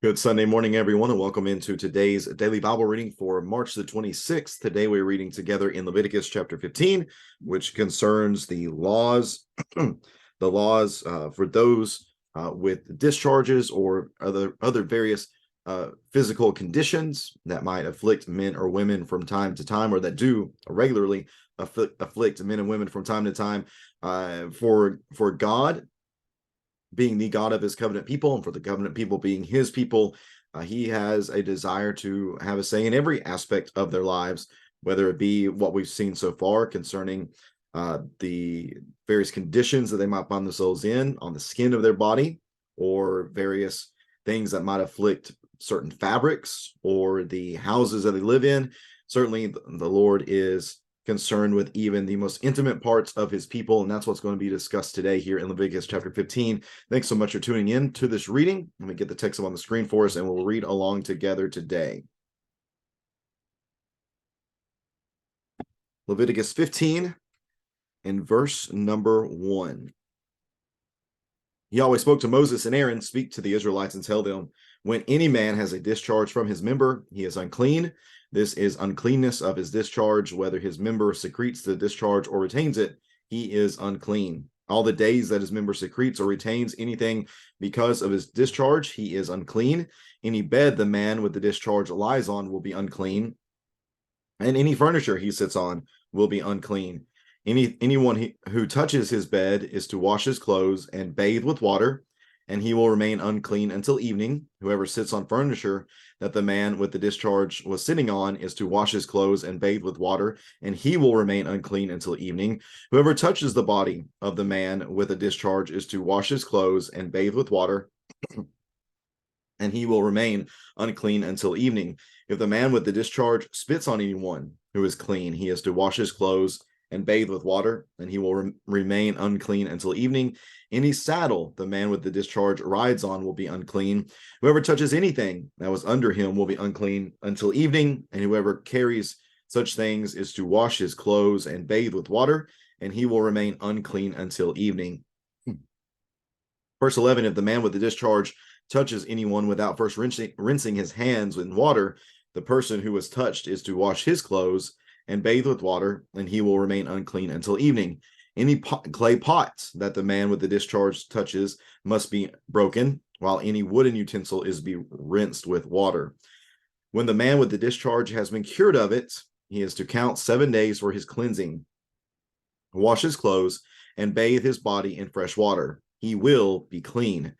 Good Sunday morning, everyone, and welcome into today's daily Bible reading for March the 26th. Today we're reading together in Leviticus chapter 15, which concerns the laws, the laws for those with discharges or other various physical conditions that might afflict men or women from time to time, or that do regularly afflict men and women from time to time. For God being the God of his covenant people, and for the covenant people being his people, he has a desire to have a say in every aspect of their lives, whether it be what we've seen so far concerning the various conditions that they might find themselves in on the skin of their body, or various things that might afflict certain fabrics or the houses that they live in. Certainly, the Lord is concerned with even the most intimate parts of his people, and that's what's going to be discussed today here in Leviticus chapter 15. Thanks so much for tuning in to this reading. Let me get the text up on the screen for us, and we'll read along together today. Leviticus 15 and verse number 1. Yahweh spoke to Moses and Aaron, "Speak to the Israelites and tell them, when any man has a discharge from his member, he is unclean. This is uncleanness of his discharge, whether his member secretes the discharge or retains it, he is unclean. All the days that his member secretes or retains anything because of his discharge, he is unclean. Any bed the man with the discharge lies on will be unclean, and any furniture he sits on will be unclean. Anyone who touches his bed is to wash his clothes and bathe with water, and he will remain unclean until evening. Whoever sits on furniture that the man with the discharge was sitting on is to wash his clothes and bathe with water, and he will remain unclean until evening. Whoever touches the body of the man with a discharge is to wash his clothes and bathe with water, and he will remain unclean until evening. If the man with the discharge spits on anyone who is clean, he is to wash his clothes and bathe with water, and he will remain unclean until evening. Any saddle the man with the discharge rides on will be unclean. Whoever touches anything that was under him will be unclean until evening, and whoever carries such things is to wash his clothes and bathe with water, and he will remain unclean until evening." Verse 11, if the man with the discharge touches anyone without first rinsing his hands in water, the person who was touched is to wash his clothes and bathe with water, and he will remain unclean until evening. Any clay pots that the man with the discharge touches must be broken, while any wooden utensil is to be rinsed with water. When the man with the discharge has been cured of it, he is to count 7 days for his cleansing, wash his clothes, and bathe his body in fresh water. He will be clean.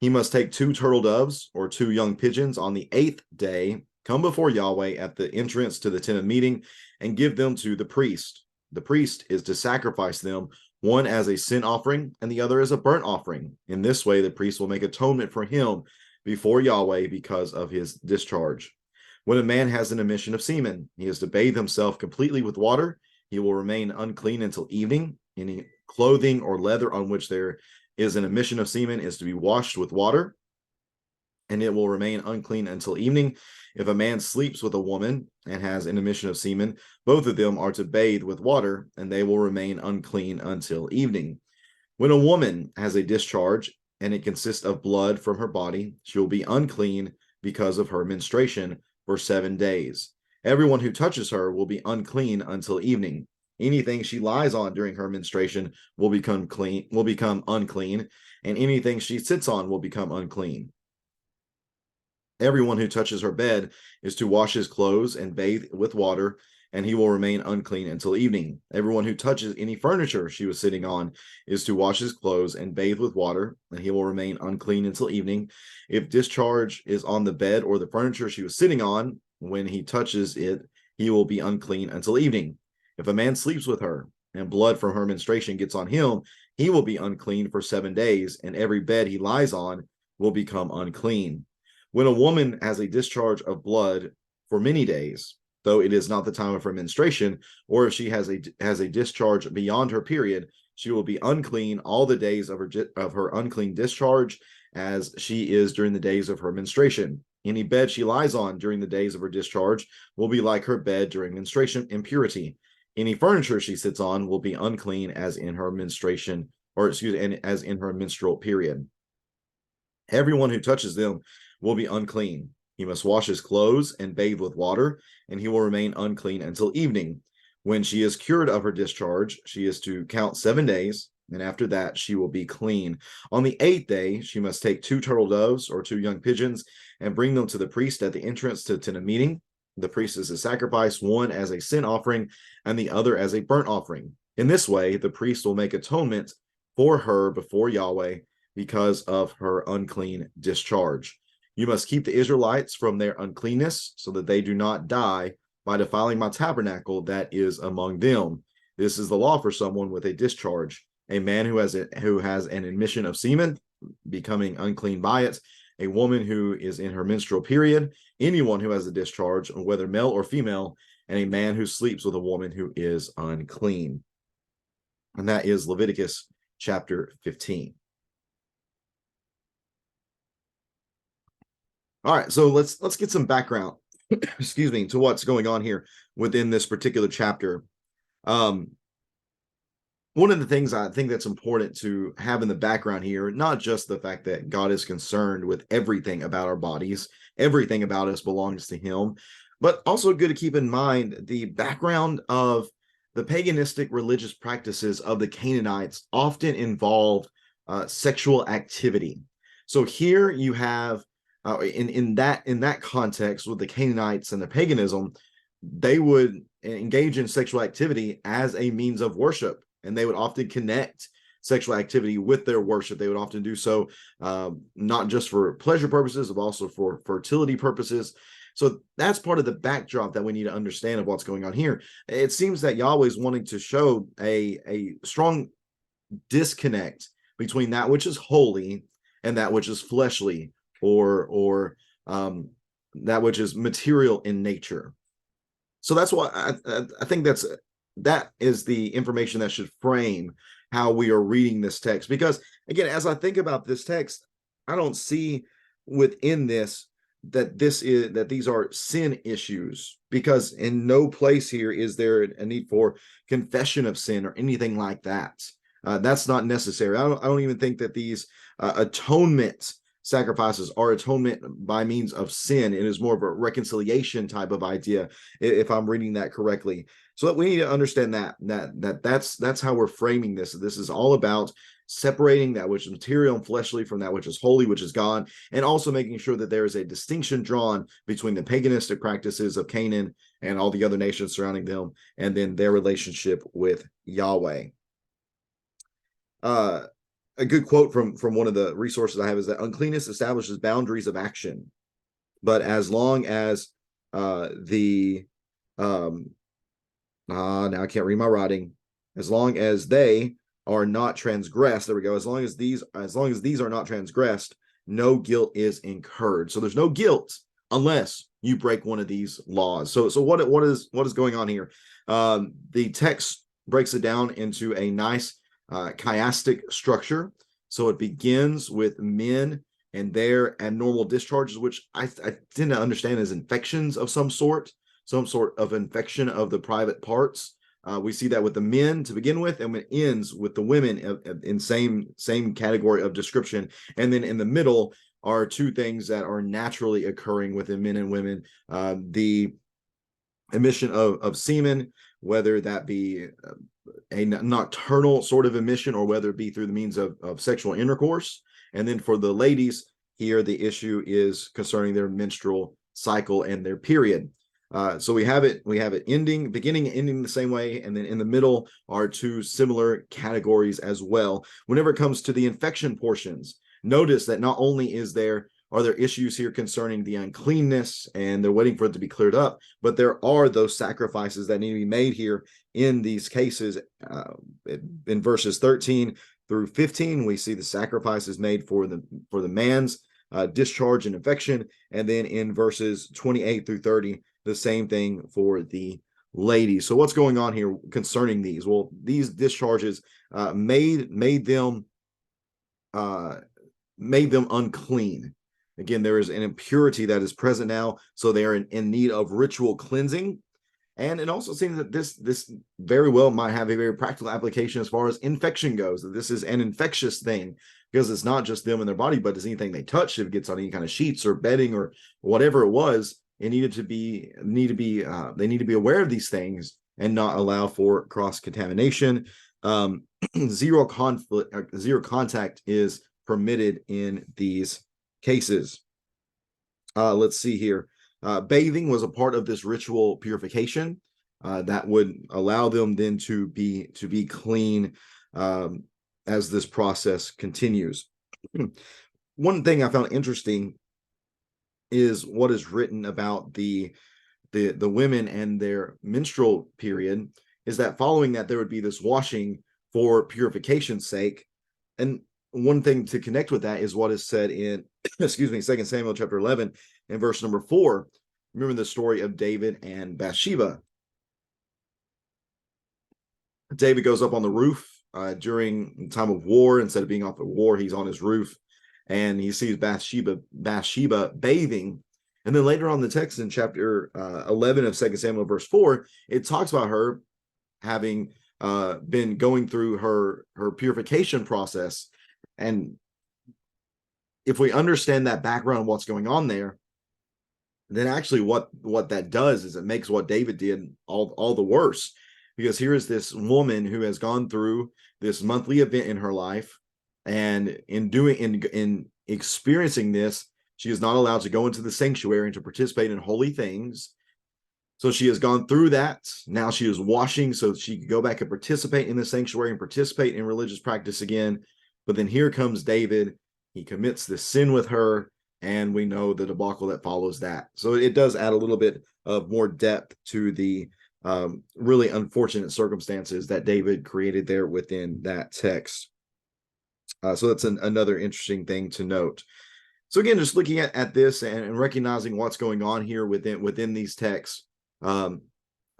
He must take 2 turtle doves or 2 young pigeons on the 8th day, come before Yahweh at the entrance to the tent of meeting, and give them to the priest. The priest is to sacrifice them, one as a sin offering and the other as a burnt offering. In this way, the priest will make atonement for him before Yahweh because of his discharge. When a man has an emission of semen, he is to bathe himself completely with water. He will remain unclean until evening. Any clothing or leather on which there is an emission of semen is to be washed with water, and it will remain unclean until evening. If a man sleeps with a woman and has an emission of semen, both of them are to bathe with water, and they will remain unclean until evening. When a woman has a discharge and it consists of blood from her body, she will be unclean because of her menstruation for 7 days. Everyone who touches her will be unclean until evening. Anything she lies on during her menstruation will become unclean, and anything she sits on will become unclean. Everyone who touches her bed is to wash his clothes and bathe with water, and he will remain unclean until evening. Everyone who touches any furniture she was sitting on is to wash his clothes and bathe with water, and he will remain unclean until evening. If discharge is on the bed or the furniture she was sitting on, when he touches it, he will be unclean until evening. If a man sleeps with her and blood from her menstruation gets on him, he will be unclean for 7 days, and every bed he lies on will become unclean. When a woman has a discharge of blood for many days, though it is not the time of her menstruation, or if she has a discharge beyond her period, she will be unclean all the days of her unclean discharge, as she is during the days of her menstruation. Any bed she lies on during the days of her discharge will be like her bed during menstruation impurity. Any furniture she sits on will be unclean as in her menstruation, as in her menstrual period. Everyone who touches them will be unclean. He must wash his clothes and bathe with water, and he will remain unclean until evening. When she is cured of her discharge, she is to count 7 days, and after that she will be clean. On the 8th day, she must take 2 turtle doves or 2 young pigeons and bring them to the priest at the entrance to the meeting. The priest is to sacrifice one as a sin offering and the other as a burnt offering. In this way, the priest will make atonement for her before Yahweh because of her unclean discharge. You must keep the Israelites from their uncleanness so that they do not die by defiling my tabernacle that is among them. This is the law for someone with a discharge, a man who has an emission of semen, becoming unclean by it, a woman who is in her menstrual period, anyone who has a discharge, whether male or female, and a man who sleeps with a woman who is unclean. And that is Leviticus chapter 15. All right, so let's get some background, excuse me, to what's going on here within this particular chapter. One of the things I think that's important to have in the background here, not just the fact that God is concerned with everything about our bodies, everything about us belongs to him, but also good to keep in mind the background of the paganistic religious practices of the Canaanites often involved sexual activity. So here you have in that context with the Canaanites and the paganism, they would engage in sexual activity as a means of worship, and they would often connect sexual activity with their worship. They would often do so not just for pleasure purposes, but also for fertility purposes. So that's part of the backdrop that we need to understand of what's going on here. It seems that Yahweh is wanting to show a strong disconnect between that which is holy and that which is fleshly, or that which is material in nature. So that's why I think that is the information that should frame how we are reading this text. Because again, as I think about this text, I don't see within this that these are sin issues, because in no place here is there a need for confession of sin or anything like that. That's not necessary. I don't even think that these atonement sacrifices are atonement by means of sin. It is more of a reconciliation type of idea, if I'm reading that correctly. So we need to understand that's how we're framing this. This is all about separating that which is material and fleshly from that which is holy, which is God, and also making sure that there is a distinction drawn between the paganistic practices of Canaan and all the other nations surrounding them, and then their relationship with Yahweh. A good quote from one of the resources I have is that uncleanness establishes boundaries of action, but as long as now I can't read my writing. As long as they are not transgressed, there we go. As long as these are not transgressed, no guilt is incurred. So there's no guilt unless you break one of these laws. So what is going on here? The text breaks it down into a nice chiastic structure. So it begins with men and their abnormal discharges, which I tend to understand as infections of some sort of infection of the private parts. We see that with the men to begin with, and it ends with the women in same category of description. And then in the middle are two things that are naturally occurring within men and women: the emission of semen, whether that be a nocturnal sort of emission or whether it be through the means of sexual intercourse. And then for the ladies here, the issue is concerning their menstrual cycle and their period. So we have it beginning and ending the same way, and then in the middle are two similar categories as well. Whenever it comes to the infection portions, notice that not only are there issues here concerning the uncleanness, and they're waiting for it to be cleared up, but there are those sacrifices that need to be made here in these cases. In verses 13 through 15, we see the sacrifices made for the man's discharge and infection, and then in verses 28 through 30, the same thing for the ladies. So what's going on here concerning these? Well, these discharges made them unclean. Again, there is an impurity that is present now, so they are in need of ritual cleansing. And it also seems that this very well might have a very practical application as far as infection goes, that this is an infectious thing. because it's not just them and their body, but it's anything they touch. If it gets on any kind of sheets or bedding or whatever it was, it needed to be they need to be aware of these things and not allow for cross contamination. Zero contact is permitted in these cases. Let's see here. Bathing was a part of this ritual purification that would allow them then to be clean as this process continues. One thing I found interesting is what is written about the women and their menstrual period, is that following that there would be this washing for purification's sake. And one thing to connect with that is what is said in 2 Samuel chapter 11 and verse number 4. Remember the story of David and Bathsheba. David goes up on the roof during the time of war. Instead of being off at war, he's on his roof, and he sees Bathsheba bathing. And then later on in the text in chapter 11 of 2 Samuel verse 4, it talks about her having been going through her purification process. And if we understand that background, what's going on there, then actually what that does is it makes what David did all the worse. Because here is this woman who has gone through this monthly event in her life, and in experiencing this, she is not allowed to go into the sanctuary and to participate in holy things. So she has gone through that. Now she is washing so she could go back and participate in the sanctuary and participate in religious practice again. But then here comes David. He commits this sin with her, and we know the debacle that follows that. So it does add a little bit of more depth to the really unfortunate circumstances that David created there within that text. So that's another interesting thing to note. So again, just looking at this and recognizing what's going on here within these texts, I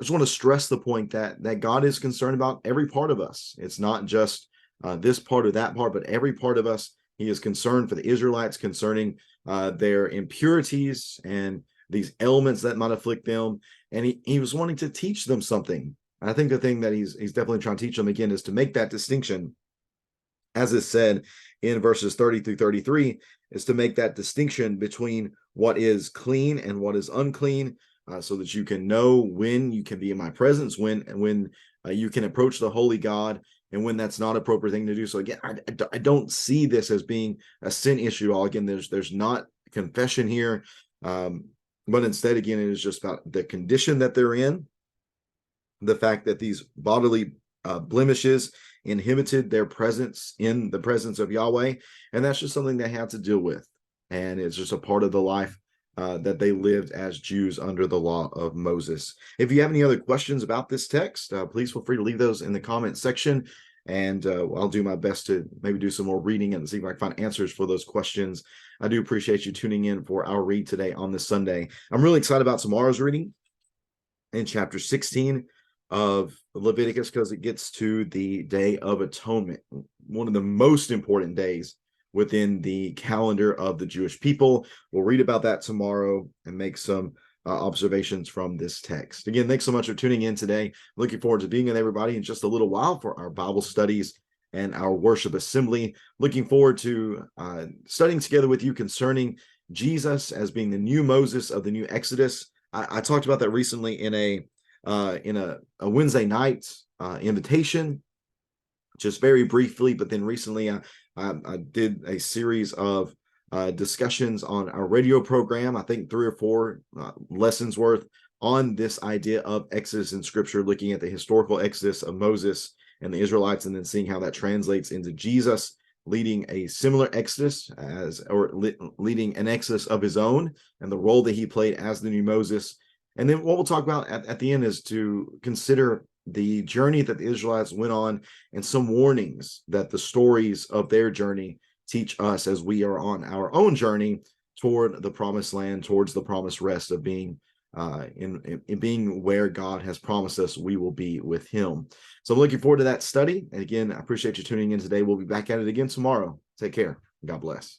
just want to stress the point that God is concerned about every part of us. It's not just this part or that part, but every part of us. He is concerned for the Israelites concerning their impurities and these ailments that might afflict them. And he was wanting to teach them something. I think the thing that he's definitely trying to teach them again is to make that distinction, as is said in verses 30 through 33, is to make that distinction between what is clean and what is unclean, so that you can know when you can be in my presence, when you can approach the holy God, and when that's not an appropriate thing to do. So again, I don't see this as being a sin issue at all. Again, there's not confession here, but instead, again, it is just about the condition that they're in, the fact that these bodily blemishes inhibited their presence in the presence of Yahweh, and that's just something they had to deal with. And it's just a part of the life that they lived as Jews under the law of Moses. If you have any other questions about this text, please feel free to leave those in the comment section, and I'll do my best to maybe do some more reading and see if I can find answers for those questions. I do appreciate you tuning in for our read today on this Sunday. I'm really excited about tomorrow's reading in chapter 16 of Leviticus, because it gets to the Day of Atonement, one of the most important days within the calendar of the Jewish people. We'll read about that tomorrow and make some observations from this text. Again, thanks so much for tuning in today. Looking forward to being with everybody in just a little while for our Bible studies and our worship assembly. Looking forward to studying together with you concerning Jesus as being the new Moses of the new Exodus. I talked about that recently in a Wednesday night invitation, just very briefly, but then recently I did a series of discussions on our radio program, I think 3 or 4 lessons worth, on this idea of Exodus in Scripture, looking at the historical Exodus of Moses and the Israelites, and then seeing how that translates into Jesus leading a similar Exodus leading an Exodus of his own, and the role that he played as the new Moses. And then what we'll talk about at the end is to consider the journey that the Israelites went on and some warnings that the stories of their journey teach us as we are on our own journey toward the promised land, towards the promised rest of being in being where God has promised us we will be with him. So I'm looking forward to that study. And again, I appreciate you tuning in today. We'll be back at it again tomorrow. Take care. God bless.